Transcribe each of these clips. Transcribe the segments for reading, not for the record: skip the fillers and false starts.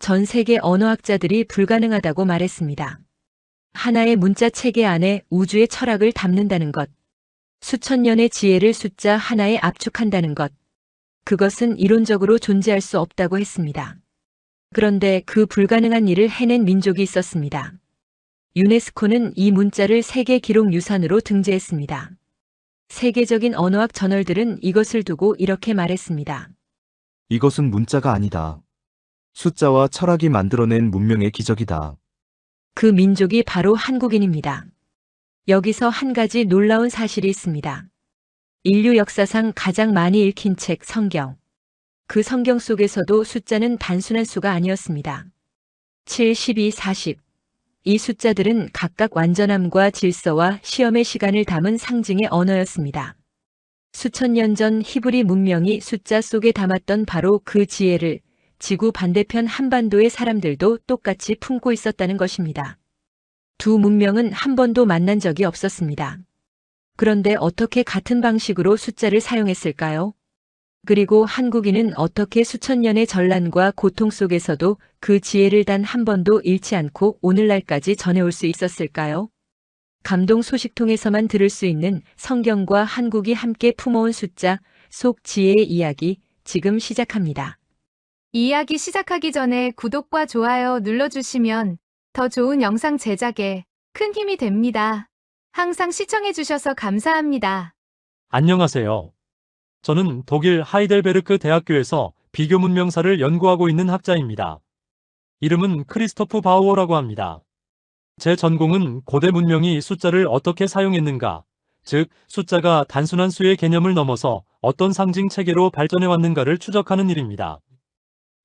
전 세계 언어학자들이 불가능하다고 말했습니다. 하나의 문자 체계 안에 우주의 철학을 담는다는 것, 수천 년의 지혜를 숫자 하나에 압축한다는 것, 그것은 이론적으로 존재할 수 없다고 했습니다. 그런데 그 불가능한 일을 해낸 민족이 있었습니다. 유네스코는 이 문자를 세계 기록 유산으로 등재했습니다. 세계적인 언어학 저널들은 이것을 두고 이렇게 말했습니다. 이것은 문자가 아니다. 숫자와 철학이 만들어낸 문명의 기적이다. 그 민족이 바로 한국인입니다. 여기서 한 가지 놀라운 사실이 있습니다. 인류 역사상 가장 많이 읽힌 책 성경. 그 성경 속에서도 숫자는 단순한 수가 아니었습니다. 7, 12, 40. 이 숫자들은 각각 완전함과 질서와 시험의 시간을 담은 상징의 언어였습니다. 수천 년 전 히브리 문명이 숫자 속에 담았던 바로 그 지혜를 지구 반대편 한반도의 사람들도 똑같이 품고 있었다는 것입니다. 두 문명은 한 번도 만난 적이 없었습니다. 그런데 어떻게 같은 방식으로 숫자를 사용했을까요? 그리고 한국인은 어떻게 수천 년의 전란과 고통 속에서도 그 지혜를 단 한 번도 잃지 않고 오늘날까지 전해올 수 있었을까요? 감동 소식통에서만 들을 수 있는 성경과 한국이 함께 품어온 숫자 속 지혜의 이야기 지금 시작합니다. 이야기 시작하기 전에 구독과 좋아요 눌러주시면 더 좋은 영상 제작에 큰 힘이 됩니다. 항상 시청해주셔서 감사합니다. 안녕하세요. 저는 독일 하이델베르크 대학교에서 비교 문명사를 연구하고 있는 학자입니다. 이름은 크리스토프 바우어라고 합니다. 제 전공은 고대 문명이 숫자를 어떻게 사용했는가, 즉 숫자가 단순한 수의 개념을 넘어서 어떤 상징 체계로 발전해 왔는가를 추적하는 일입니다.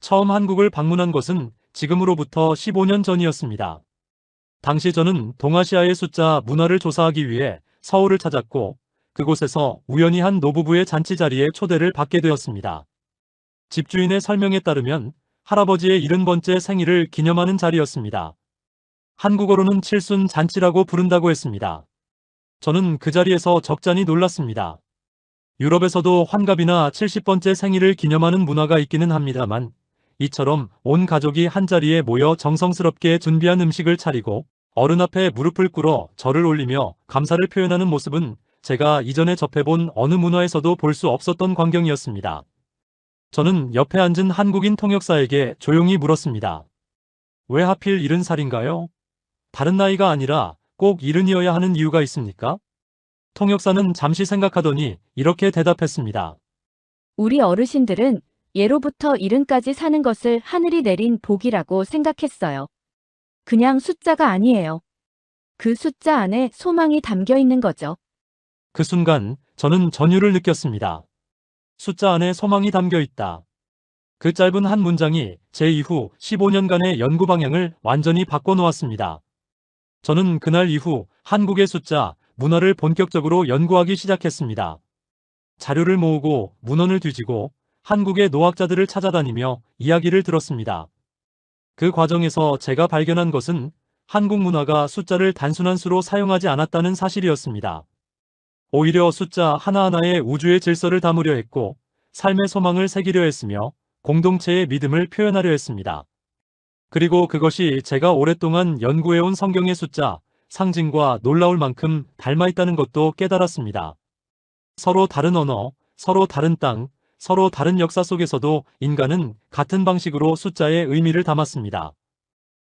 처음 한국을 방문한 것은 지금으로부터 15년 전이었습니다. 당시 저는 동아시아의 숫자 문화를 조사하기 위해 서울을 찾았고 그곳에서 우연히 한 노부부의 잔치 자리에 초대를 받게 되었습니다. 집주인의 설명에 따르면 할아버지의 70번째 생일을 기념하는 자리였습니다. 한국어로는 칠순 잔치라고 부른다고 했습니다. 저는 그 자리에서 적잖이 놀랐습니다. 유럽에서도 환갑이나 70번째 생일을 기념하는 문화가 있기는 합니다만 이처럼 온 가족이 한자리에 모여 정성스럽게 준비한 음식을 차리고 어른 앞에 무릎을 꿇어 절을 올리며 감사를 표현하는 모습은 제가 이전에 접해본 어느 문화에서도 볼 수 없었던 광경이었습니다. 저는 옆에 앉은 한국인 통역사에게 조용히 물었습니다. 왜 하필 70살인가요? 다른 나이가 아니라 꼭 70이어야 하는 이유가 있습니까? 통역사는 잠시 생각하더니 이렇게 대답했습니다. 우리 어르신들은 예로부터 70까지 사는 것을 하늘이 내린 복이라고 생각했어요. 그냥 숫자가 아니에요. 그 숫자 안에 소망이 담겨 있는 거죠. 그 순간 저는 전율을 느꼈습니다. 숫자 안에 소망이 담겨 있다. 그 짧은 한 문장이 제 이후 15년간의 연구 방향을 완전히 바꿔놓았습니다. 저는 그날 이후 한국의 숫자, 문화를 본격적으로 연구하기 시작했습니다. 자료를 모으고 문헌을 뒤지고 한국의 노학자들을 찾아다니며 이야기를 들었습니다. 그 과정에서 제가 발견한 것은 한국 문화가 숫자를 단순한 수로 사용하지 않았다는 사실이었습니다. 오히려 숫자 하나하나에 우주의 질서를 담으려 했고 삶의 소망을 새기려 했으며 공동체의 믿음을 표현하려 했습니다. 그리고 그것이 제가 오랫동안 연구해온 성경의 숫자, 상징과 놀라울 만큼 닮아있다는 것도 깨달았습니다. 서로 다른 언어, 서로 다른 땅, 서로 다른 역사 속에서도 인간은 같은 방식으로 숫자의 의미를 담았습니다.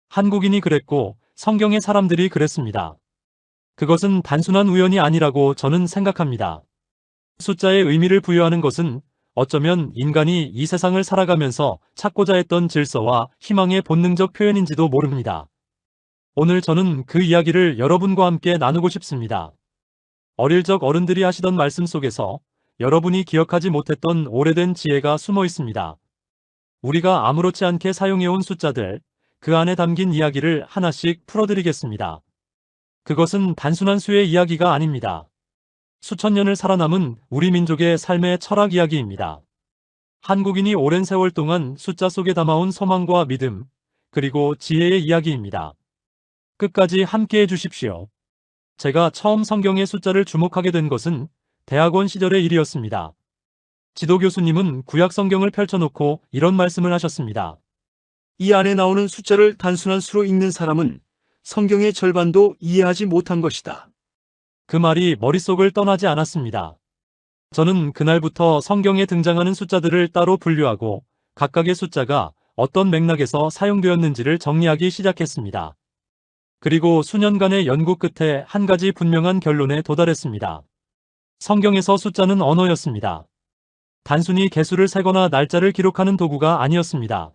한국인이 그랬고 성경의 사람들이 그랬습니다. 그것은 단순한 우연이 아니라고 저는 생각합니다. 숫자의 의미를 부여하는 것은 어쩌면 인간이 이 세상을 살아가면서 찾고자 했던 질서와 희망의 본능적 표현인지도 모릅니다. 오늘 저는 그 이야기를 여러분과 함께 나누고 싶습니다. 어릴 적 어른들이 하시던 말씀 속에서 여러분이 기억하지 못했던 오래된 지혜가 숨어 있습니다. 우리가 아무렇지 않게 사용해온 숫자들, 그 안에 담긴 이야기를 하나씩 풀어드리겠습니다. 그것은 단순한 수의 이야기가 아닙니다. 수천 년을 살아남은 우리 민족의 삶의 철학 이야기입니다. 한국인이 오랜 세월 동안 숫자 속에 담아온 소망과 믿음, 그리고 지혜의 이야기입니다. 끝까지 함께해 주십시오. 제가 처음 성경의 숫자를 주목하게 된 것은 대학원 시절의 일이었습니다. 지도 교수님은 구약 성경을 펼쳐놓고 이런 말씀을 하셨습니다. 이 안에 나오는 숫자를 단순한 수로 읽는 사람은 성경의 절반도 이해하지 못한 것이다. 그 말이 머릿속을 떠나지 않았습니다. 저는 그날부터 성경에 등장하는 숫자들을 따로 분류하고 각각의 숫자가 어떤 맥락에서 사용되었는지를 정리하기 시작했습니다. 그리고 수년간의 연구 끝에 한 가지 분명한 결론에 도달했습니다. 성경에서 숫자는 언어였습니다. 단순히 개수를 세거나 날짜를 기록하는 도구가 아니었습니다.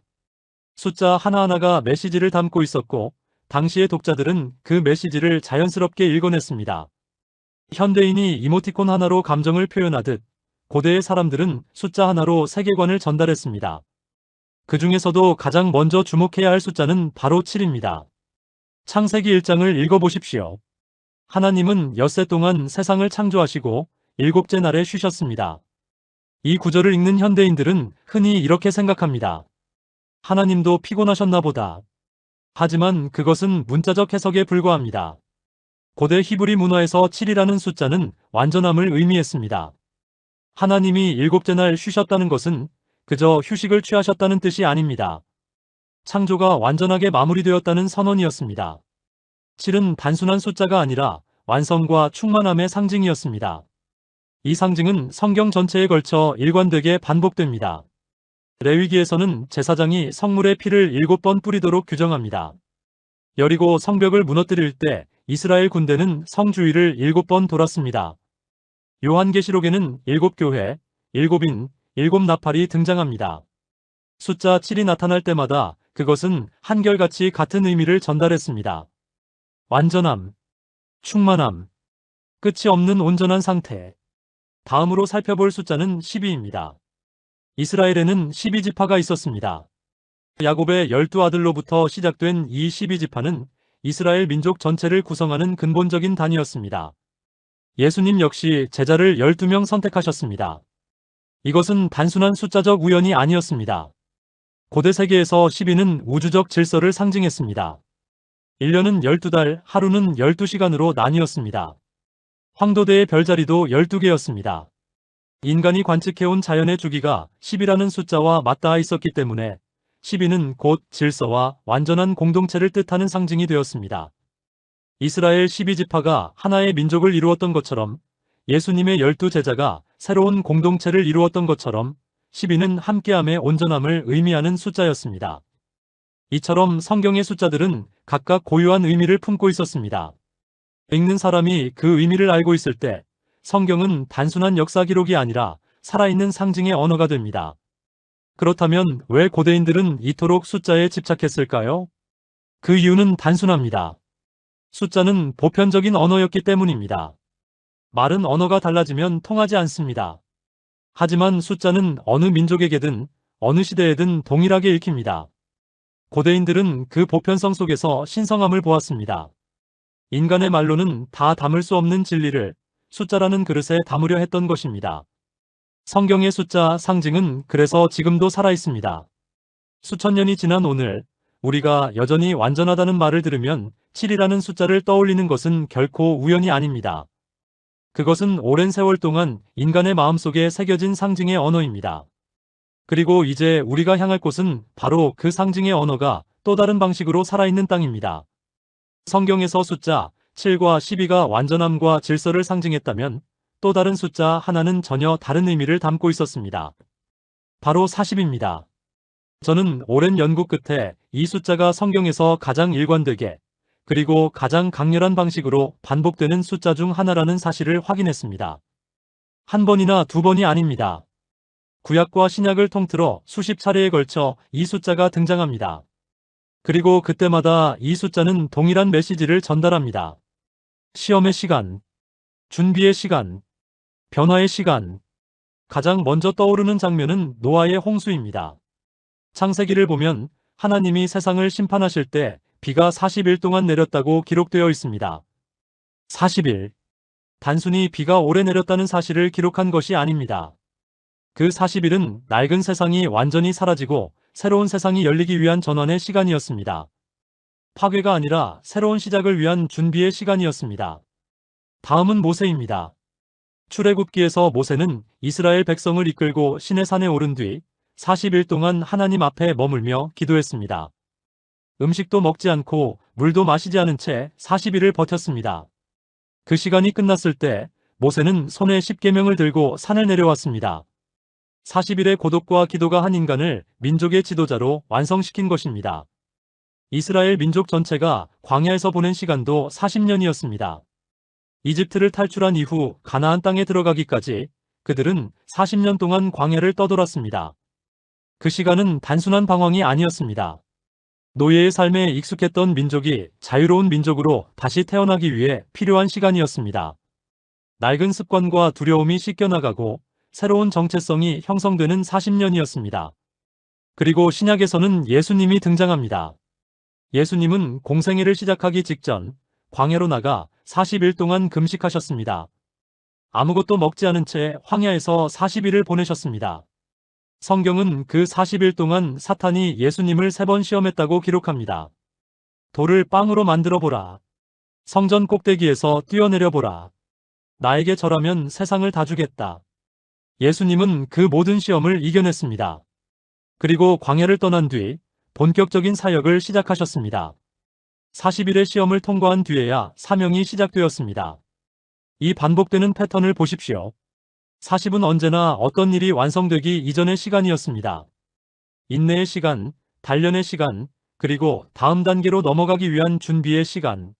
숫자 하나하나가 메시지를 담고 있었고 당시의 독자들은 그 메시지를 자연스럽게 읽어냈습니다. 현대인이 이모티콘 하나로 감정을 표현하듯 고대의 사람들은 숫자 하나로 세계관을 전달했습니다. 그 중에서도 가장 먼저 주목해야 할 숫자는 바로 7입니다. 창세기 1장을 읽어보십시오. 하나님은 엿새 동안 세상을 창조하시고 일곱째 날에 쉬셨습니다. 이 구절을 읽는 현대인들은 흔히 이렇게 생각합니다. 하나님도 피곤하셨나 보다. 하지만 그것은 문자적 해석에 불과합니다. 고대 히브리 문화에서 7이라는 숫자는 완전함을 의미했습니다. 하나님이 일곱째 날 쉬셨다는 것은 그저 휴식을 취하셨다는 뜻이 아닙니다. 창조가 완전하게 마무리되었다는 선언이었습니다. 7은 단순한 숫자가 아니라 완성과 충만함의 상징이었습니다. 이 상징은 성경 전체에 걸쳐 일관되게 반복됩니다. 레위기에서는 제사장이 성물의 피를 7번 뿌리도록 규정합니다. 여리고 성벽을 무너뜨릴 때 이스라엘 군대는 성 주위를 7번 돌았습니다. 요한계시록에는 7교회, 7인, 7나팔이 등장합니다. 숫자 7이 나타날 때마다 그것은 한결같이 같은 의미를 전달했습니다. 완전함, 충만함, 끝이 없는 온전한 상태. 다음으로 살펴볼 숫자는 12입니다. 이스라엘에는 12지파가 있었습니다. 야곱의 12아들로부터 시작된 이 12지파는 이스라엘 민족 전체를 구성하는 근본적인 단위였습니다. 예수님 역시 제자를 12명 선택하셨습니다. 이것은 단순한 숫자적 우연이 아니었습니다. 고대 세계에서 12는 우주적 질서를 상징했습니다. 1년은 12달, 하루는 12시간으로 나뉘었습니다. 황도대의 별자리도 12개였습니다. 인간이 관측해온 자연의 주기가 10이라는 숫자와 맞닿아 있었기 때문에 12는 곧 질서와 완전한 공동체를 뜻하는 상징이 되었습니다. 이스라엘 12지파가 하나의 민족을 이루었던 것처럼 예수님의 12제자가 새로운 공동체를 이루었던 것처럼 12는 함께함의 온전함을 의미하는 숫자였습니다. 이처럼 성경의 숫자들은 각각 고유한 의미를 품고 있었습니다. 읽는 사람이 그 의미를 알고 있을 때 성경은 단순한 역사 기록이 아니라 살아있는 상징의 언어가 됩니다. 그렇다면 왜 고대인들은 이토록 숫자에 집착했을까요? 그 이유는 단순합니다. 숫자는 보편적인 언어였기 때문입니다. 말은 언어가 달라지면 통하지 않습니다. 하지만 숫자는 어느 민족에게든 어느 시대에든 동일하게 읽힙니다. 고대인들은 그 보편성 속에서 신성함을 보았습니다. 인간의 말로는 다 담을 수 없는 진리를 숫자라는 그릇에 담으려 했던 것입니다. 성경의 숫자 상징은 그래서 지금도 살아있습니다. 수천 년이 지난 오늘 우리가 여전히 완전하다는 말을 들으면 7이라는 숫자를 떠올리는 것은 결코 우연이 아닙니다. 그것은 오랜 세월 동안 인간의 마음속에 새겨진 상징의 언어입니다. 그리고 이제 우리가 향할 곳은 바로 그 상징의 언어가 또 다른 방식으로 살아있는 땅입니다. 성경에서 숫자 7과 12가 완전함과 질서를 상징했다면 또 다른 숫자 하나는 전혀 다른 의미를 담고 있었습니다. 바로 40입니다. 저는 오랜 연구 끝에 이 숫자가 성경에서 가장 일관되게 그리고 가장 강렬한 방식으로 반복되는 숫자 중 하나라는 사실을 확인했습니다. 한 번이나 두 번이 아닙니다. 구약과 신약을 통틀어 수십 차례에 걸쳐 이 숫자가 등장합니다. 그리고 그때마다 이 숫자는 동일한 메시지를 전달합니다. 시험의 시간, 준비의 시간, 변화의 시간. 가장 먼저 떠오르는 장면은 노아의 홍수입니다. 창세기를 보면 하나님이 세상을 심판하실 때 비가 40일 동안 내렸다고 기록되어 있습니다. 40일. 단순히 비가 오래 내렸다는 사실을 기록한 것이 아닙니다. 그 40일은 낡은 세상이 완전히 사라지고 새로운 세상이 열리기 위한 전환의 시간이었습니다. 파괴가 아니라 새로운 시작을 위한 준비의 시간이었습니다. 다음은 모세입니다. 출애굽기에서 모세는 이스라엘 백성을 이끌고 시내산에 오른 뒤 40일 동안 하나님 앞에 머물며 기도했습니다. 음식도 먹지 않고 물도 마시지 않은 채 40일을 버텼습니다. 그 시간이 끝났을 때 모세는 손에 십계명을 들고 산을 내려왔습니다. 40일의 고독과 기도가 한 인간을 민족의 지도자로 완성시킨 것입니다. 이스라엘 민족 전체가 광야에서 보낸 시간도 40년이었습니다. 이집트를 탈출한 이후 가나안 땅에 들어가기까지 그들은 40년 동안 광야를 떠돌았습니다. 그 시간은 단순한 방황이 아니었습니다. 노예의 삶에 익숙했던 민족이 자유로운 민족으로 다시 태어나기 위해 필요한 시간이었습니다. 낡은 습관과 두려움이 씻겨나가고 새로운 정체성이 형성되는 40년이었습니다. 그리고 신약에서는 예수님이 등장합니다. 예수님은 공생애를 시작하기 직전 광야로 나가 40일 동안 금식하셨습니다. 아무것도 먹지 않은 채 황야에서 40일을 보내셨습니다. 성경은 그 40일 동안 사탄이 예수님을 3번 시험했다고 기록합니다. 돌을 빵으로 만들어 보라. 성전 꼭대기에서 뛰어내려 보라. 나에게 절하면 세상을 다 주겠다. 예수님은 그 모든 시험을 이겨냈습니다. 그리고 광야를 떠난 뒤 본격적인 사역을 시작하셨습니다. 40일의 시험을 통과한 뒤에야 사명이 시작되었습니다. 이 반복되는 패턴을 보십시오. 40은 언제나 어떤 일이 완성되기 이전의 시간이었습니다. 인내의 시간, 단련의 시간, 그리고 다음 단계로 넘어가기 위한 준비의 시간.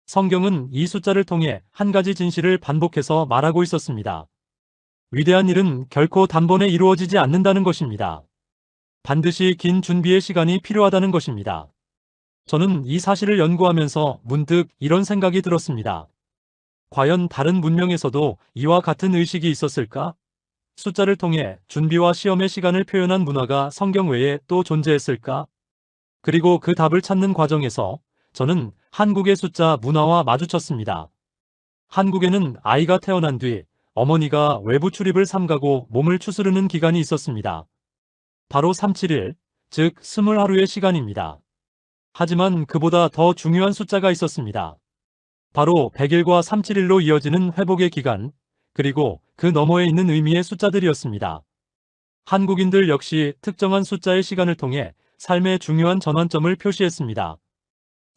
성경은 이 숫자를 통해 한 가지 진실을 반복해서 말하고 있었습니다. 위대한 일은 결코 단번에 이루어지지 않는다는 것입니다. 반드시 긴 준비의 시간이 필요하다는 것입니다. 저는 이 사실을 연구하면서 문득 이런 생각이 들었습니다. 과연 다른 문명에서도 이와 같은 의식이 있었을까? 숫자를 통해 준비와 시험의 시간을 표현한 문화가 성경 외에 또 존재했을까? 그리고 그 답을 찾는 과정에서 저는 한국의 숫자 문화와 마주쳤습니다. 한국에는 아이가 태어난 뒤 어머니가 외부 출입을 삼가고 몸을 추스르는 기간이 있었습니다. 바로 37일, 즉 20하루의 시간입니다. 하지만 그보다 더 중요한 숫자가 있었습니다. 바로 100일과 37일로 이어지는 회복의 기간, 그리고 그 너머에 있는 의미의 숫자들이었습니다. 한국인들 역시 특정한 숫자의 시간을 통해 삶의 중요한 전환점을 표시했습니다.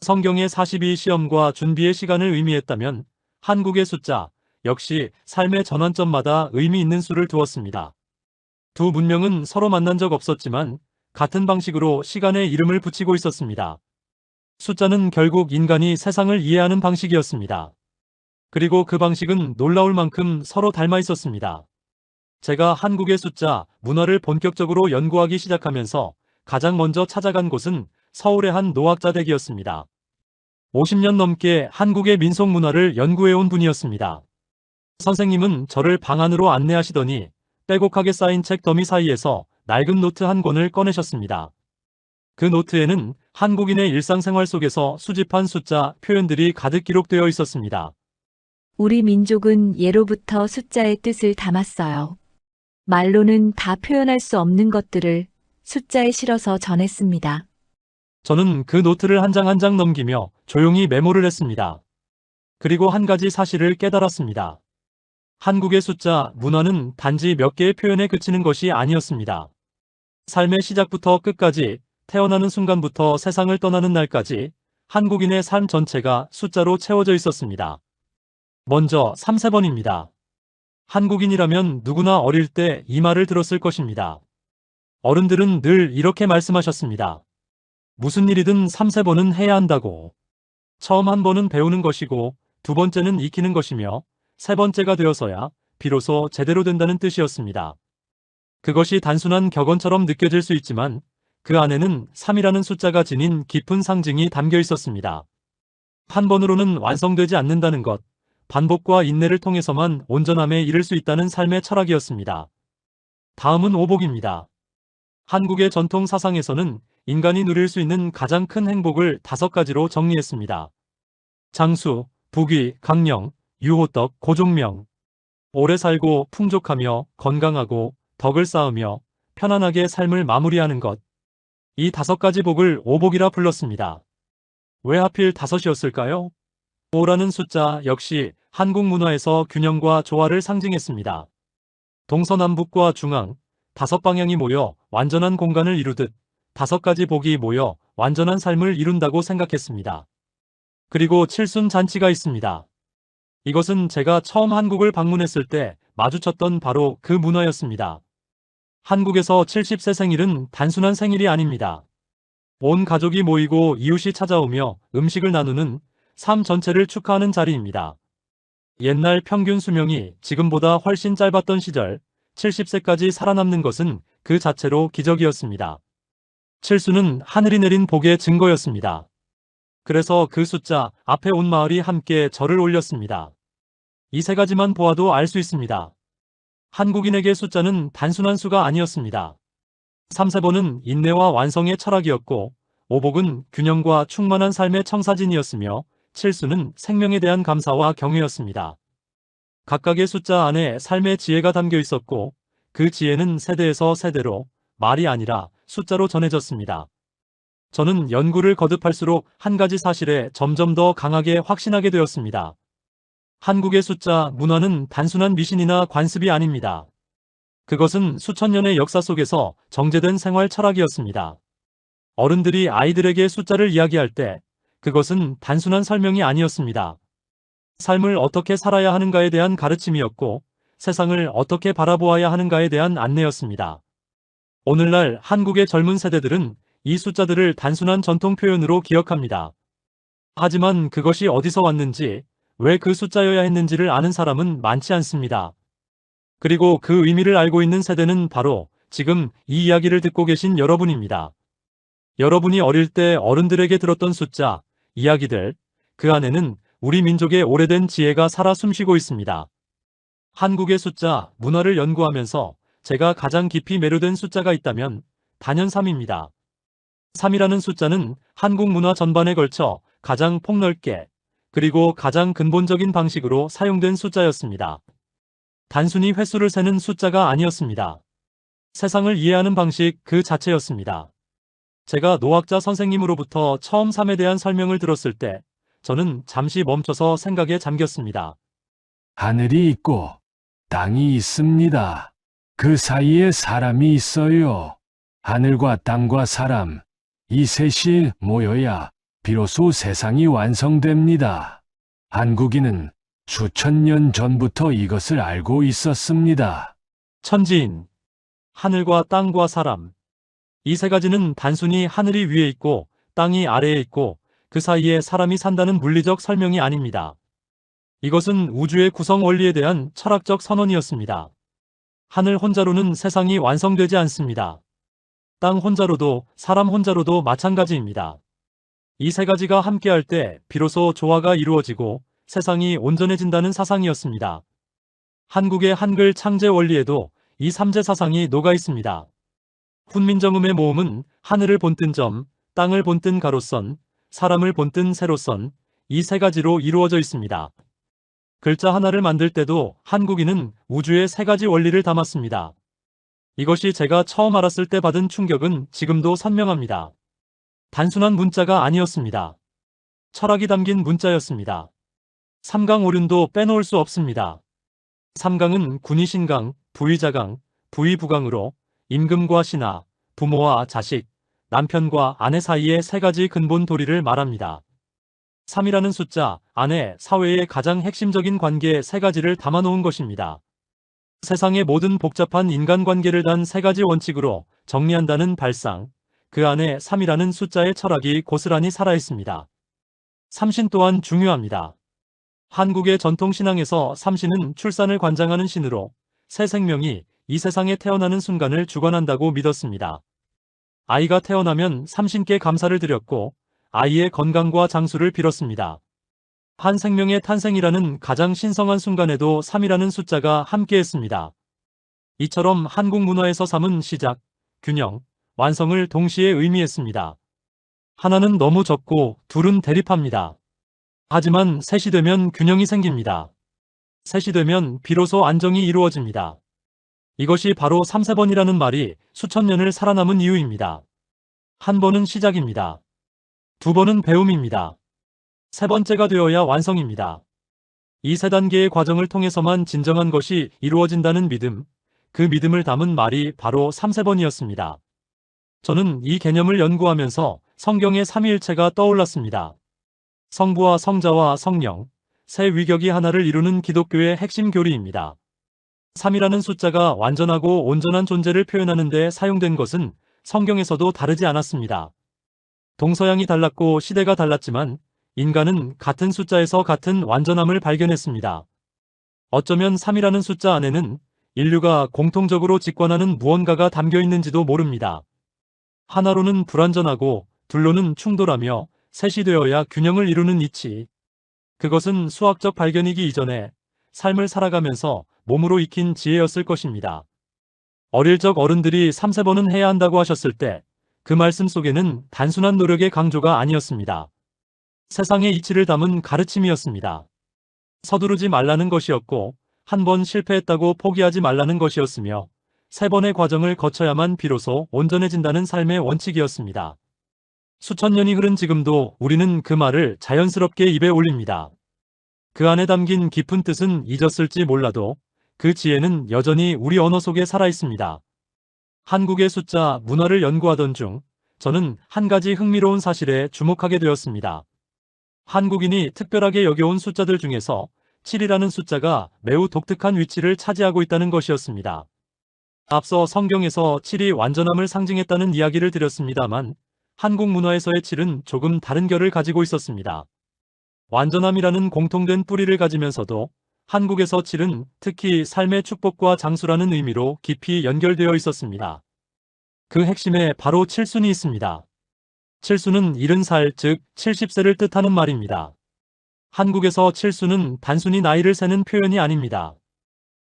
성경의 42 시험과 준비의 시간을 의미했다면 한국의 숫자 역시 삶의 전환점마다 의미 있는 수를 두었습니다. 두 문명은 서로 만난 적 없었지만 같은 방식으로 시간에 이름을 붙이고 있었습니다. 숫자는 결국 인간이 세상을 이해하는 방식이었습니다. 그리고 그 방식은 놀라울 만큼 서로 닮아 있었습니다. 제가 한국의 숫자, 문화를 본격적으로 연구하기 시작하면서 가장 먼저 찾아간 곳은 서울의 한 노학자 댁이었습니다. 50년 넘게 한국의 민속 문화를 연구해온 분이었습니다. 선생님은 저를 방 안으로 안내하시더니 빼곡하게 쌓인 책 더미 사이에서 낡은 노트 한 권을 꺼내셨습니다. 그 노트에는 한국인의 일상생활 속에서 수집한 숫자 표현들이 가득 기록되어 있었습니다. 우리 민족은 예로부터 숫자의 뜻을 담았어요. 말로는 다 표현할 수 없는 것들을 숫자에 실어서 전했습니다. 저는 그 노트를 한 장 한 장 넘기며 조용히 메모를 했습니다. 그리고 한 가지 사실을 깨달았습니다. 한국의 숫자, 문화는 단지 몇 개의 표현에 그치는 것이 아니었습니다. 삶의 시작부터 끝까지, 태어나는 순간부터 세상을 떠나는 날까지 한국인의 삶 전체가 숫자로 채워져 있었습니다. 먼저 3세번입니다. 한국인이라면 누구나 어릴 때 이 말을 들었을 것입니다. 어른들은 늘 이렇게 말씀하셨습니다. 무슨 일이든 3세번은 해야 한다고. 처음 한 번은 배우는 것이고 두 번째는 익히는 것이며 세 번째가 되어서야 비로소 제대로 된다는 뜻이었습니다. 그것이 단순한 격언처럼 느껴질 수 있지만 그 안에는 3이라는 숫자가 지닌 깊은 상징이 담겨 있었습니다. 한 번으로는 완성되지 않는다는 것, 반복과 인내를 통해서만 온전함에 이를 수 있다는 삶의 철학이었습니다. 다음은 오복입니다. 한국의 전통 사상에서는 인간이 누릴 수 있는 가장 큰 행복을 5가지로 정리했습니다. 장수, 부귀, 강령, 유호떡, 고종명. 오래 살고 풍족하며 건강하고 덕을 쌓으며 편안하게 삶을 마무리하는 것. 이 5가지 복을 오복이라 불렀습니다. 왜 하필 5이었을까요? 5라는 숫자 역시 한국 문화에서 균형과 조화를 상징했습니다. 동서남북과 중앙, 5방향이 모여 완전한 공간을 이루듯 5가지 복이 모여 완전한 삶을 이룬다고 생각했습니다. 그리고 칠순 잔치가 있습니다. 이것은 제가 처음 한국을 방문했을 때 마주쳤던 바로 그 문화였습니다. 한국에서 70세 생일은 단순한 생일이 아닙니다. 온 가족이 모이고 이웃이 찾아오며 음식을 나누는 삶 전체를 축하하는 자리입니다. 옛날 평균 수명이 지금보다 훨씬 짧았던 시절, 70세까지 살아남는 것은 그 자체로 기적이었습니다. 칠수는 하늘이 내린 복의 증거였습니다. 그래서 그 숫자 앞에 온 마을이 함께 절을 올렸습니다. 이 3가지만 보아도 알 수 있습니다. 한국인에게 숫자는 단순한 수가 아니었습니다. 3세번은 인내와 완성의 철학이었고, 오복은 균형과 충만한 삶의 청사진이었으며, 칠수는 생명에 대한 감사와 경외였습니다. 각각의 숫자 안에 삶의 지혜가 담겨 있었고, 그 지혜는 세대에서 세대로 말이 아니라 숫자로 전해졌습니다. 저는 연구를 거듭할수록 한 가지 사실에 점점 더 강하게 확신하게 되었습니다. 한국의 숫자 문화는 단순한 미신이나 관습이 아닙니다. 그것은 수천 년의 역사 속에서 정제된 생활 철학이었습니다. 어른들이 아이들에게 숫자를 이야기할 때 그것은 단순한 설명이 아니었습니다. 삶을 어떻게 살아야 하는가에 대한 가르침이었고, 세상을 어떻게 바라보아야 하는가에 대한 안내였습니다. 오늘날 한국의 젊은 세대들은 이 숫자들을 단순한 전통 표현으로 기억합니다. 하지만 그것이 어디서 왔는지, 왜 그 숫자여야 했는지를 아는 사람은 많지 않습니다. 그리고 그 의미를 알고 있는 세대는 바로 지금 이 이야기를 듣고 계신 여러분입니다. 여러분이 어릴 때 어른들에게 들었던 숫자, 이야기들, 그 안에는 우리 민족의 오래된 지혜가 살아 숨쉬고 있습니다. 한국의 숫자, 문화를 연구하면서 제가 가장 깊이 매료된 숫자가 있다면 단연 3입니다. 3이라는 숫자는 한국 문화 전반에 걸쳐 가장 폭넓게 그리고 가장 근본적인 방식으로 사용된 숫자였습니다. 단순히 횟수를 세는 숫자가 아니었습니다. 세상을 이해하는 방식 그 자체였습니다. 제가 노학자 선생님으로부터 처음 3에 대한 설명을 들었을 때 저는 잠시 멈춰서 생각에 잠겼습니다. 하늘이 있고 땅이 있습니다. 그 사이에 사람이 있어요. 하늘과 땅과 사람, 이 셋이 모여야 비로소 세상이 완성됩니다. 한국인은 수천 년 전부터 이것을 알고 있었습니다. 천지인, 하늘과 땅과 사람. 이 3가지는 단순히 하늘이 위에 있고 땅이 아래에 있고 그 사이에 사람이 산다는 물리적 설명이 아닙니다. 이것은 우주의 구성 원리에 대한 철학적 선언이었습니다. 하늘 혼자로는 세상이 완성되지 않습니다. 땅 혼자로도 사람 혼자로도 마찬가지입니다. 이 3가지가 함께할 때 비로소 조화가 이루어지고 세상이 온전해진다는 사상이었습니다. 한국의 한글 창제 원리에도 이 3제 사상이 녹아 있습니다. 훈민정음의 모음은 하늘을 본뜬 점, 땅을 본뜬 가로선, 사람을 본뜬 세로선, 이 3가지로 이루어져 있습니다. 글자 하나를 만들 때도 한국인은 우주의 3가지 원리를 담았습니다. 이것이 제가 처음 알았을 때 받은 충격은 지금도 선명합니다. 단순한 문자가 아니었습니다. 철학이 담긴 문자였습니다. 삼강오륜도 빼놓을 수 없습니다. 삼강은 군의신강, 부의자강, 부의부강으로 임금과 신하, 부모와 자식, 남편과 아내 사이의 3가지 근본 도리를 말합니다. 3이라는 숫자 안에 사회의 가장 핵심적인 관계 3가지를 담아놓은 것입니다. 세상의 모든 복잡한 인간관계를 단 3가지 원칙으로 정리한다는 발상, 그 안에 3이라는 숫자의 철학이 고스란히 살아있습니다. 삼신 또한 중요합니다. 한국의 전통신앙에서 삼신은 출산을 관장하는 신으로 새 생명이 이 세상에 태어나는 순간을 주관한다고 믿었습니다. 아이가 태어나면 삼신께 감사를 드렸고 아이의 건강과 장수를 빌었습니다. 한 생명의 탄생이라는 가장 신성한 순간에도 3이라는 숫자가 함께했습니다. 이처럼 한국 문화에서 3은 시작, 균형, 완성을 동시에 의미했습니다. 하나는 너무 적고 둘은 대립합니다. 하지만 셋이 되면 균형이 생깁니다. 셋이 되면 비로소 안정이 이루어집니다. 이것이 바로 3세번이라는 말이 수천 년을 살아남은 이유입니다. 한 번은 시작입니다. 2번은 배움입니다. 3번째가 되어야 완성입니다. 이 3단계의 과정을 통해서만 진정한 것이 이루어진다는 믿음, 그 믿음을 담은 말이 바로 3세번이었습니다. 저는 이 개념을 연구하면서 성경의 삼위일체가 떠올랐습니다. 성부와 성자와 성령, 세 위격이 하나를 이루는 기독교의 핵심 교리입니다. 3이라는 숫자가 완전하고 온전한 존재를 표현하는 데 사용된 것은 성경에서도 다르지 않았습니다. 동서양이 달랐고 시대가 달랐지만 인간은 같은 숫자에서 같은 완전함을 발견했습니다. 어쩌면 3이라는 숫자 안에는 인류가 공통적으로 직관하는 무언가가 담겨 있는지도 모릅니다. 하나로는 불완전하고 둘로는 충돌하며 셋이 되어야 균형을 이루는 이치. 그것은 수학적 발견이기 이전에 삶을 살아가면서 몸으로 익힌 지혜였을 것입니다. 어릴 적 어른들이 3-4번은 해야 한다고 하셨을 때 그 말씀 속에는 단순한 노력의 강조가 아니었습니다. 세상의 이치를 담은 가르침이었습니다. 서두르지 말라는 것이었고 한 번 실패했다고 포기하지 말라는 것이었으며 3번의 과정을 거쳐야만 비로소 온전해진다는 삶의 원칙이었습니다. 수천 년이 흐른 지금도 우리는 그 말을 자연스럽게 입에 올립니다. 그 안에 담긴 깊은 뜻은 잊었을지 몰라도 그 지혜는 여전히 우리 언어 속에 살아있습니다. 한국의 숫자 문화를 연구하던 중 저는 한 가지 흥미로운 사실에 주목하게 되었습니다. 한국인이 특별하게 여겨온 숫자들 중에서 7이라는 숫자가 매우 독특한 위치를 차지하고 있다는 것이었습니다. 앞서 성경에서 7이 완전함을 상징했다는 이야기를 드렸습니다만 한국 문화에서의 7은 조금 다른 결을 가지고 있었습니다. 완전함이라는 공통된 뿌리를 가지면서도 한국에서 7은 특히 삶의 축복과 장수라는 의미로 깊이 연결되어 있었습니다. 그 핵심에 바로 칠순이 있습니다. 칠순은 70살, 즉 70세를 뜻하는 말입니다. 한국에서 칠순은 단순히 나이를 세는 표현이 아닙니다.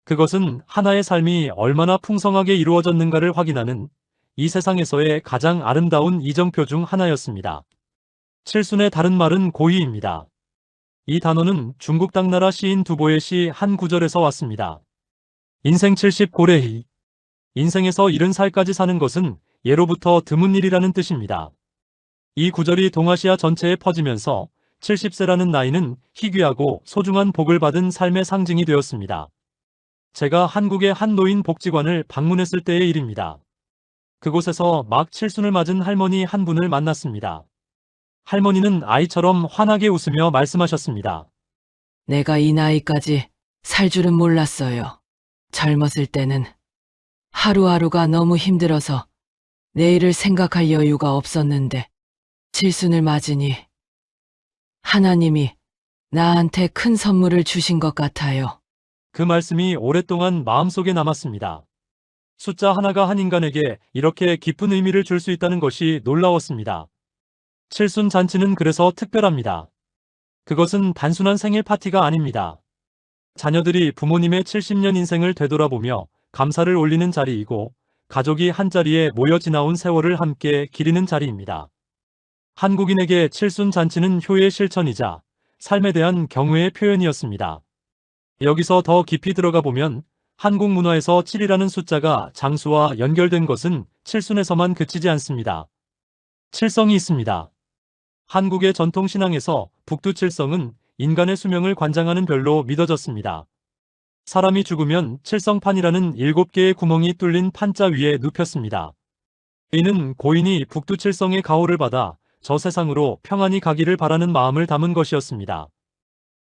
그것은 하나의 삶이 얼마나 풍성하게 이루어졌는가를 확인하는 이 세상에서의 가장 아름다운 이정표 중 하나였습니다. 칠순의 다른 말은 고이입니다. 이 단어는 중국 당나라 시인 두보의 시 한 구절에서 왔습니다. 인생 70 고래희. 인생에서 70살까지 사는 것은 예로부터 드문 일이라는 뜻입니다. 이 구절이 동아시아 전체에 퍼지면서 70세라는 나이는 희귀하고 소중한 복을 받은 삶의 상징이 되었습니다. 제가 한국의 한 노인 복지관을 방문했을 때의 일입니다. 그곳에서 막 칠순을 맞은 할머니 한 분을 만났습니다. 할머니는 아이처럼 환하게 웃으며 말씀하셨습니다. 내가 이 나이까지 살 줄은 몰랐어요. 젊었을 때는 하루하루가 너무 힘들어서 내일을 생각할 여유가 없었는데 칠순을 맞으니 하나님이 나한테 큰 선물을 주신 것 같아요. 그 말씀이 오랫동안 마음속에 남았습니다. 숫자 하나가 한 인간에게 이렇게 깊은 의미를 줄 수 있다는 것이 놀라웠습니다. 칠순 잔치는 그래서 특별합니다. 그것은 단순한 생일 파티가 아닙니다. 자녀들이 부모님의 70년 인생을 되돌아보며 감사를 올리는 자리이고 가족이 한자리에 모여 지나온 세월을 함께 기리는 자리입니다. 한국인에게 칠순 잔치는 효의 실천이자 삶에 대한 경외의 표현이었습니다. 여기서 더 깊이 들어가 보면 한국 문화에서 7이라는 숫자가 장수와 연결된 것은 칠순에서만 그치지 않습니다. 칠성이 있습니다. 한국의 전통신앙에서 북두칠성은 인간의 수명을 관장하는 별로 믿어졌습니다. 사람이 죽으면 칠성판이라는 7개의 구멍이 뚫린 판자 위에 눕혔습니다. 이는 고인이 북두칠성의 가호를 받아 저 세상으로 평안히 가기를 바라는 마음을 담은 것이었습니다.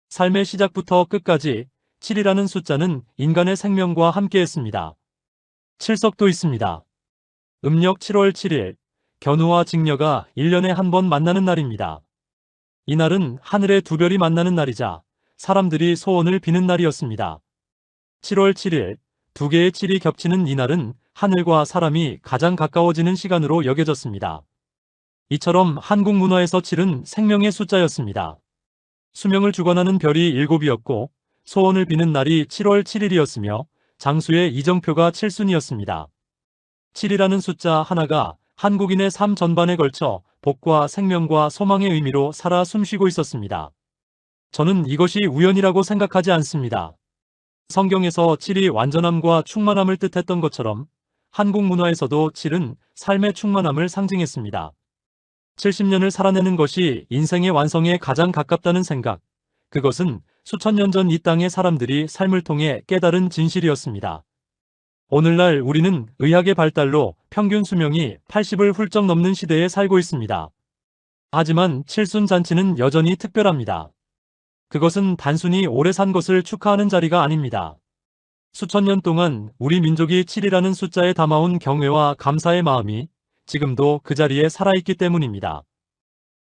삶의 시작부터 끝까지 7이라는 숫자는 인간의 생명과 함께했습니다. 칠석도 있습니다. 음력 7월 7일, 견우와 직녀가 1년에 한 번 만나는 날입니다. 이날은 하늘의 두 별이 만나는 날이자 사람들이 소원을 비는 날이었습니다. 7월 7일, 두 개의 7이 겹치는 이날은 하늘과 사람이 가장 가까워지는 시간으로 여겨졌습니다. 이처럼 한국 문화에서 7은 생명의 숫자였습니다. 수명을 주관하는 별이 7이었고 소원을 비는 날이 7월 7일이었으며 장수의 이정표가 칠순이었습니다. 7이라는 숫자 하나가 한국인의 삶 전반에 걸쳐 복과 생명과 소망의 의미로 살아 숨쉬고 있었습니다. 저는 이것이 우연이라고 생각하지 않습니다. 성경에서 7이 완전함과 충만함을 뜻했던 것처럼 한국 문화에서도 7은 삶의 충만함을 상징했습니다. 70년을 살아내는 것이 인생의 완성에 가장 가깝다는 생각, 그것은 수천 년 전 이 땅의 사람들이 삶을 통해 깨달은 진실이었습니다. 오늘날 우리는 의학의 발달로 평균 수명이 80을 훌쩍 넘는 시대에 살고 있습니다. 하지만 칠순잔치는 여전히 특별합니다. 그것은 단순히 오래 산 것을 축하하는 자리가 아닙니다. 수천 년 동안 우리 민족이 7이라는 숫자에 담아온 경외와 감사의 마음이 지금도 그 자리에 살아있기 때문입니다.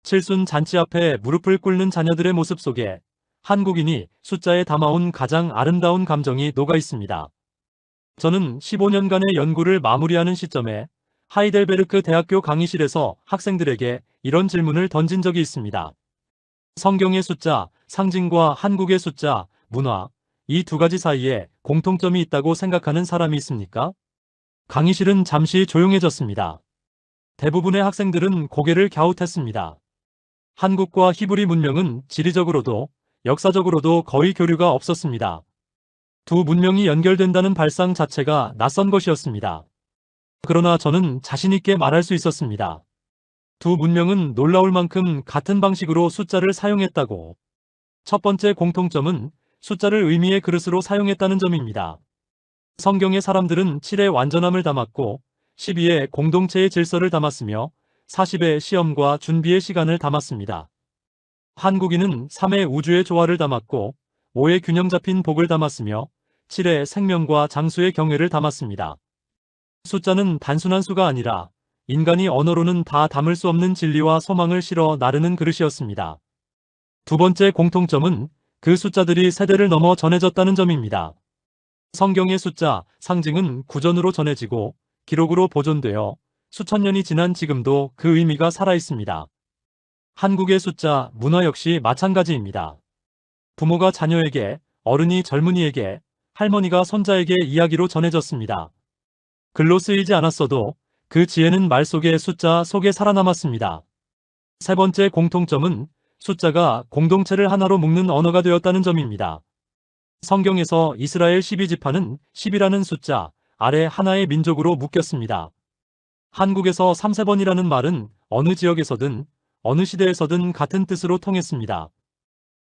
칠순잔치 앞에 무릎을 꿇는 자녀들의 모습 속에 한국인이 숫자에 담아온 가장 아름다운 감정이 녹아 있습니다. 저는 15년간의 연구를 마무리하는 시점에 하이델베르크 대학교 강의실에서 학생들에게 이런 질문을 던진 적이 있습니다. 성경의 숫자, 상징과 한국의 숫자, 문화, 이 두 가지 사이에 공통점이 있다고 생각하는 사람이 있습니까? 강의실은 잠시 조용해졌습니다. 대부분의 학생들은 고개를 갸웃했습니다. 한국과 히브리 문명은 지리적으로도 역사적으로도 거의 교류가 없었습니다. 두 문명이 연결된다는 발상 자체가 낯선 것이었습니다. 그러나 저는 자신있게 말할 수 있었습니다. 두 문명은 놀라울 만큼 같은 방식으로 숫자를 사용했다고. 첫 번째 공통점은 숫자를 의미의 그릇으로 사용했다는 점입니다. 성경의 사람들은 7의 완전함을 담았고 12의 공동체의 질서를 담았으며 40의 시험과 준비의 시간을 담았습니다. 한국인은 3의 우주의 조화를 담았고 5의 균형 잡힌 복을 담았으며 7의 생명과 장수의 경외를 담았습니다. 숫자는 단순한 수가 아니라 인간이 언어로는 다 담을 수 없는 진리와 소망을 실어 나르는 그릇이었습니다. 두 번째 공통점은 그 숫자들이 세대를 넘어 전해졌다는 점입니다. 성경의 숫자, 상징은 구전으로 전해지고 기록으로 보존되어 수천 년이 지난 지금도 그 의미가 살아있습니다. 한국의 숫자, 문화 역시 마찬가지입니다. 부모가 자녀에게, 어른이 젊은이에게, 할머니가 손자에게 이야기로 전해졌습니다. 글로 쓰이지 않았어도 그 지혜는 말 속의 숫자 속에 살아남았습니다. 세 번째 공통점은 숫자가 공동체를 하나로 묶는 언어가 되었다는 점입니다. 성경에서 이스라엘 12지파는 10이라는 숫자 아래 하나의 민족으로 묶였습니다. 한국에서 3세번이라는 말은 어느 지역에서든 어느 시대에서든 같은 뜻으로 통했습니다.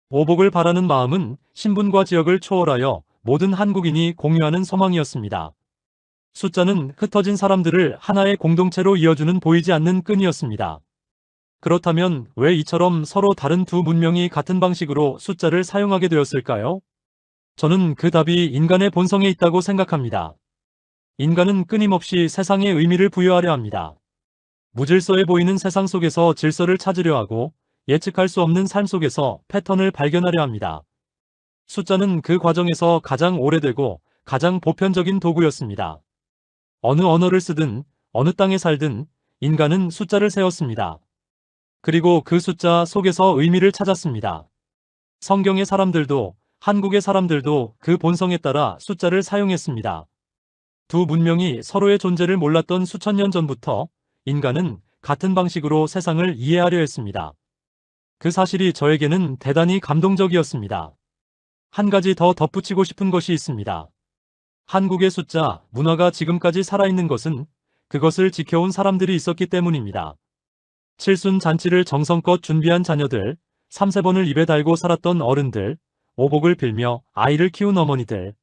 오복을 바라는 마음은 신분과 지역을 초월하여 모든 한국인이 공유하는 소망이었습니다. 숫자는 흩어진 사람들을 하나의 공동체로 이어주는 보이지 않는 끈이었습니다. 그렇다면 왜 이처럼 서로 다른 두 문명이 같은 방식으로 숫자를 사용하게 되었을까요? 저는 그 답이 인간의 본성에 있다고 생각합니다. 인간은 끊임없이 세상에 의미를 부여하려 합니다. 무질서해 보이는 세상 속에서 질서를 찾으려 하고 예측할 수 없는 삶 속에서 패턴을 발견하려 합니다. 숫자는 그 과정에서 가장 오래되고 가장 보편적인 도구였습니다. 어느 언어를 쓰든 어느 땅에 살든 인간은 숫자를 세웠습니다. 그리고 그 숫자 속에서 의미를 찾았습니다. 성경의 사람들도 한국의 사람들도 그 본성에 따라 숫자를 사용했습니다. 두 문명이 서로의 존재를 몰랐던 수천 년 전부터 인간은 같은 방식으로 세상을 이해하려 했습니다. 그 사실이 저에게는 대단히 감동적이었습니다. 한 가지 더 덧붙이고 싶은 것이 있습니다. 한국의 숫자, 문화가 지금까지 살아있는 것은 그것을 지켜온 사람들이 있었기 때문입니다. 칠순 잔치를 정성껏 준비한 자녀들, 3세번을 입에 달고 살았던 어른들, 오복을 빌며 아이를 키운 어머니들.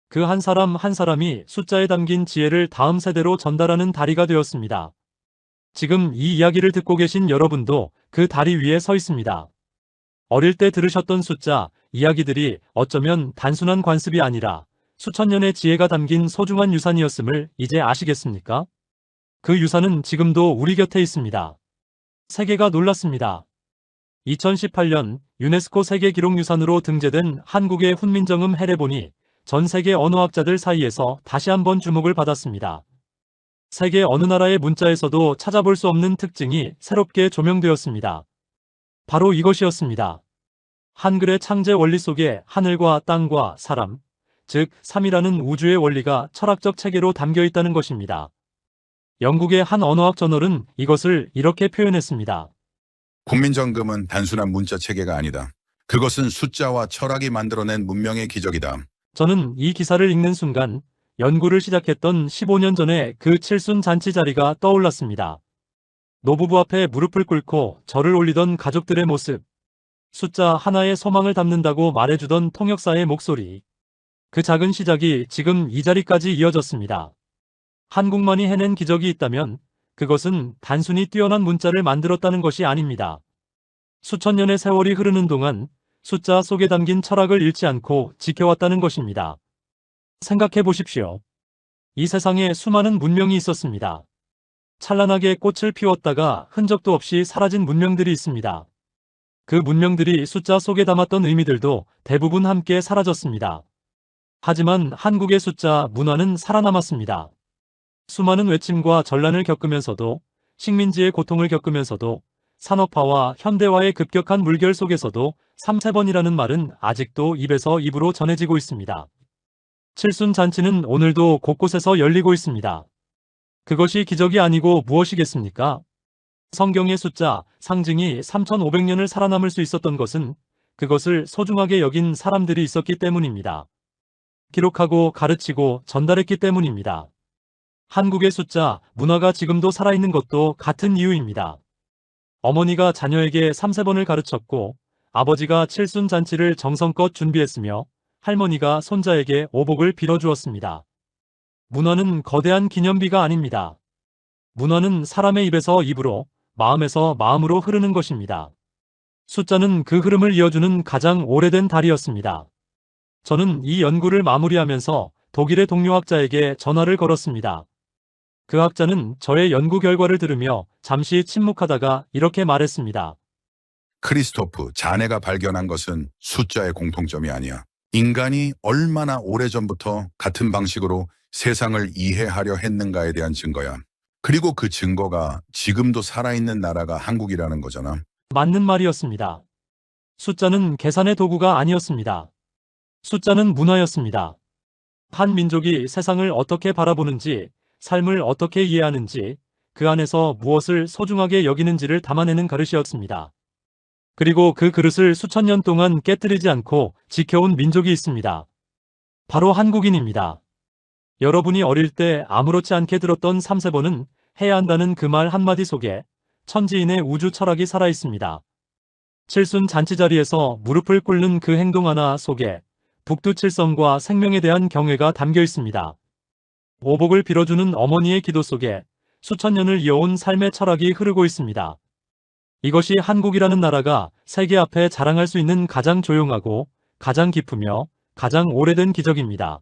그 한 사람 한 사람이 숫자에 담긴 지혜를 다음 세대로 전달하는 다리가 되었습니다. 지금 이 이야기를 듣고 계신 여러분도 그 다리 위에 서 있습니다. 어릴 때 들으셨던 숫자, 이야기들이 어쩌면 단순한 관습이 아니라 수천 년의 지혜가 담긴 소중한 유산이었음을 이제 아시겠습니까? 그 유산은 지금도 우리 곁에 있습니다. 세계가 놀랐습니다. 2018년 유네스코 세계기록유산으로 등재된 한국의 훈민정음 해례본이 전 세계 언어학자들 사이에서 다시 한번 주목을 받았습니다. 세계 어느 나라의 문자에서도 찾아볼 수 없는 특징이 새롭게 조명되었습니다. 바로 이것이었습니다. 한글의 창제 원리 속에 하늘과 땅과 사람, 즉 3이라는 우주의 원리가 철학적 체계로 담겨 있다는 것입니다. 영국의 한 언어학 저널은 이것을 이렇게 표현했습니다. 훈민정음은 단순한 문자 체계가 아니다. 그것은 숫자와 철학이 만들어낸 문명의 기적이다. 저는 이 기사를 읽는 순간 연구를 시작했던 15년 전에 그 칠순 잔치 자리가 떠올랐습니다. 노부부 앞에 무릎을 꿇고 절을 올리던 가족들의 모습, 숫자 하나의 소망을 담는다고 말해주던 통역사의 목소리, 그 작은 시작이 지금 이 자리까지 이어졌습니다. 한국만이 해낸 기적이 있다면 그것은 단순히 뛰어난 문자를 만들었다는 것이 아닙니다. 수천 년의 세월이 흐르는 동안 숫자 속에 담긴 철학을 잃지 않고 지켜왔다는 것입니다. 생각해 보십시오. 이 세상에 수많은 문명이 있었습니다. 찬란하게 꽃을 피웠다가 흔적도 없이 사라진 문명들이 있습니다. 그 문명들이 숫자 속에 담았던 의미들도 대부분 함께 사라졌습니다. 하지만 한국의 숫자 문화는 살아남았습니다. 수많은 외침과 전란을 겪으면서도, 식민지의 고통을 겪으면서도, 산업화와 현대화의 급격한 물결 속에서도 3세번이라는 말은 아직도 입에서 입으로 전해지고 있습니다. 칠순잔치는 오늘도 곳곳에서 열리고 있습니다. 그것이 기적이 아니고 무엇이겠습니까? 성경의 숫자, 상징이 3500년을 살아남을 수 있었던 것은 그것을 소중하게 여긴 사람들이 있었기 때문입니다. 기록하고 가르치고 전달했기 때문입니다. 한국의 숫자, 문화가 지금도 살아있는 것도 같은 이유입니다. 어머니가 자녀에게 3세번을 가르쳤고 아버지가 칠순잔치를 정성껏 준비했으며 할머니가 손자에게 오복을 빌어주었습니다. 문화는 거대한 기념비가 아닙니다. 문화는 사람의 입에서 입으로, 마음에서 마음으로 흐르는 것입니다. 숫자는 그 흐름을 이어주는 가장 오래된 다리였습니다. 저는 이 연구를 마무리하면서 독일의 동료학자에게 전화를 걸었습니다. 그 학자는 저의 연구 결과를 들으며 잠시 침묵하다가 이렇게 말했습니다. 크리스토프, 자네가 발견한 것은 숫자의 공통점이 아니야. 인간이 얼마나 오래전부터 같은 방식으로 세상을 이해하려 했는가에 대한 증거야. 그리고 그 증거가 지금도 살아있는 나라가 한국이라는 거잖아. 맞는 말이었습니다. 숫자는 계산의 도구가 아니었습니다. 숫자는 문화였습니다. 한 민족이 세상을 어떻게 바라보는지, 삶을 어떻게 이해하는지, 그 안에서 무엇을 소중하게 여기는지를 담아내는 그릇이었습니다. 그리고 그 그릇을 수천 년 동안 깨뜨리지 않고 지켜온 민족이 있습니다. 바로 한국인입니다. 여러분이 어릴 때 아무렇지 않게 들었던 3세번은 해야 한다는 그 말 한마디 속에 천지인의 우주 철학이 살아있습니다. 칠순 잔치 자리에서 무릎을 꿇는 그 행동 하나 속에 북두칠성과 생명에 대한 경외가 담겨 있습니다. 오복을 빌어주는 어머니의 기도 속에 수천 년을 이어온 삶의 철학이 흐르고 있습니다. 이것이 한국이라는 나라가 세계 앞에 자랑할 수 있는 가장 조용하고 가장 깊으며 가장 오래된 기적입니다.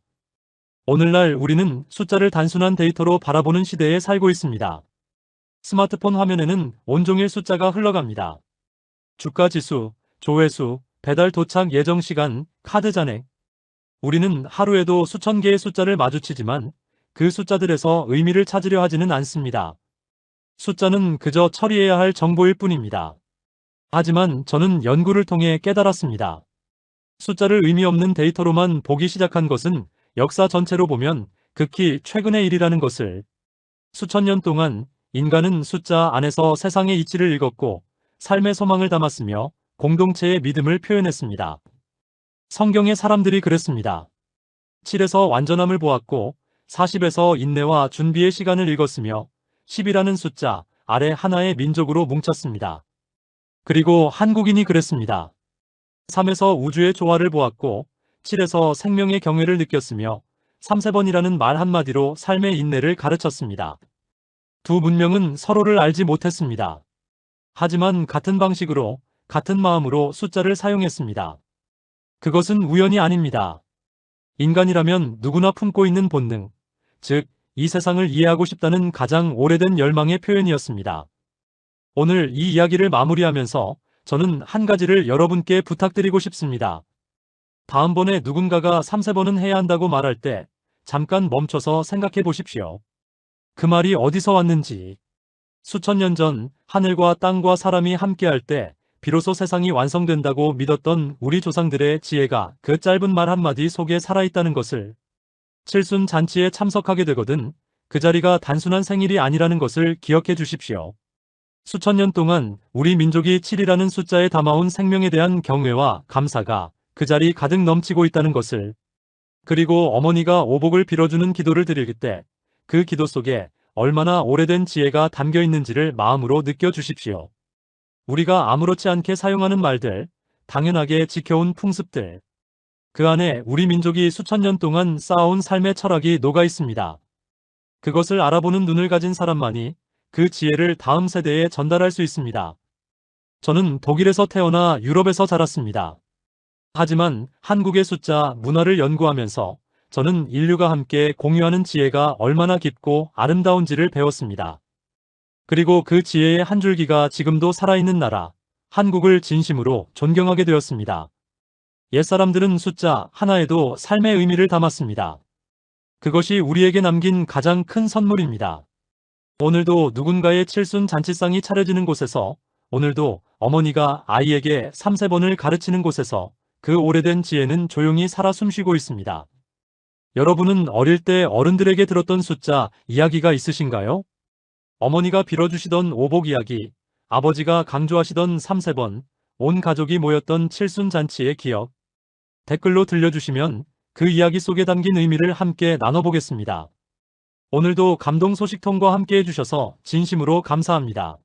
오늘날 우리는 숫자를 단순한 데이터로 바라보는 시대에 살고 있습니다. 스마트폰 화면에는 온종일 숫자가 흘러갑니다. 주가 지수, 조회수, 배달 도착 예정 시간, 카드 잔액. 우리는 하루에도 수천 개의 숫자를 마주치지만 그 숫자들에서 의미를 찾으려 하지는 않습니다. 숫자는 그저 처리해야 할 정보일 뿐입니다. 하지만 저는 연구를 통해 깨달았습니다. 숫자를 의미 없는 데이터로만 보기 시작한 것은 역사 전체로 보면 극히 최근의 일이라는 것을. 수천 년 동안 인간은 숫자 안에서 세상의 이치를 읽었고 삶의 소망을 담았으며 공동체의 믿음을 표현했습니다. 성경의 사람들이 그랬습니다. 7에서 완전함을 보았고 40에서 인내와 준비의 시간을 읽었으며 10이라는 숫자 아래 하나의 민족으로 뭉쳤습니다. 그리고 한국인이 그랬습니다. 3에서 우주의 조화를 보았고 7에서 생명의 경외를 느꼈으며 3세번이라는 말 한마디로 삶의 인내를 가르쳤습니다. 두 문명은 서로를 알지 못했습니다. 하지만 같은 방식으로 같은 마음으로 숫자를 사용했습니다. 그것은 우연이 아닙니다. 인간이라면 누구나 품고 있는 본능, 즉 이 세상을 이해하고 싶다는 가장 오래된 열망의 표현이었습니다. 오늘 이 이야기를 마무리하면서 저는 한 가지를 여러분께 부탁드리고 싶습니다. 다음번에 누군가가 3세번은 해야 한다고 말할 때 잠깐 멈춰서 생각해 보십시오. 그 말이 어디서 왔는지. 수천 년 전 하늘과 땅과 사람이 함께할 때 비로소 세상이 완성된다고 믿었던 우리 조상들의 지혜가 그 짧은 말 한마디 속에 살아있다는 것을. 칠순 잔치에 참석하게 되거든 그 자리가 단순한 생일이 아니라는 것을 기억해 주십시오. 수천 년 동안 우리 민족이 7이라는 숫자에 담아온 생명에 대한 경외와 감사가 그 자리 가득 넘치고 있다는 것을. 그리고 어머니가 오복을 빌어주는 기도를 드릴 때 그 기도 속에 얼마나 오래된 지혜가 담겨 있는지를 마음으로 느껴주십시오. 우리가 아무렇지 않게 사용하는 말들, 당연하게 지켜온 풍습들, 그 안에 우리 민족이 수천 년 동안 쌓아온 삶의 철학이 녹아 있습니다. 그것을 알아보는 눈을 가진 사람만이 그 지혜를 다음 세대에 전달할 수 있습니다. 저는 독일에서 태어나 유럽에서 자랐습니다. 하지만 한국의 숫자 문화를 연구하면서 저는 인류가 함께 공유하는 지혜가 얼마나 깊고 아름다운지를 배웠습니다. 그리고 그 지혜의 한 줄기가 지금도 살아있는 나라, 한국을 진심으로 존경하게 되었습니다. 옛사람들은 숫자 하나에도 삶의 의미를 담았습니다. 그것이 우리에게 남긴 가장 큰 선물입니다. 오늘도 누군가의 칠순 잔치상이 차려지는 곳에서, 오늘도 어머니가 아이에게 3세번을 가르치는 곳에서 그 오래된 지혜는 조용히 살아 숨쉬고 있습니다. 여러분은 어릴 때 어른들에게 들었던 숫자 이야기가 있으신가요? 어머니가 빌어주시던 오복 이야기, 아버지가 강조하시던 3세번, 온 가족이 모였던 칠순 잔치의 기억. 댓글로 들려주시면 그 이야기 속에 담긴 의미를 함께 나눠보겠습니다. 오늘도 감동 소식통과 함께 해주셔서 진심으로 감사합니다.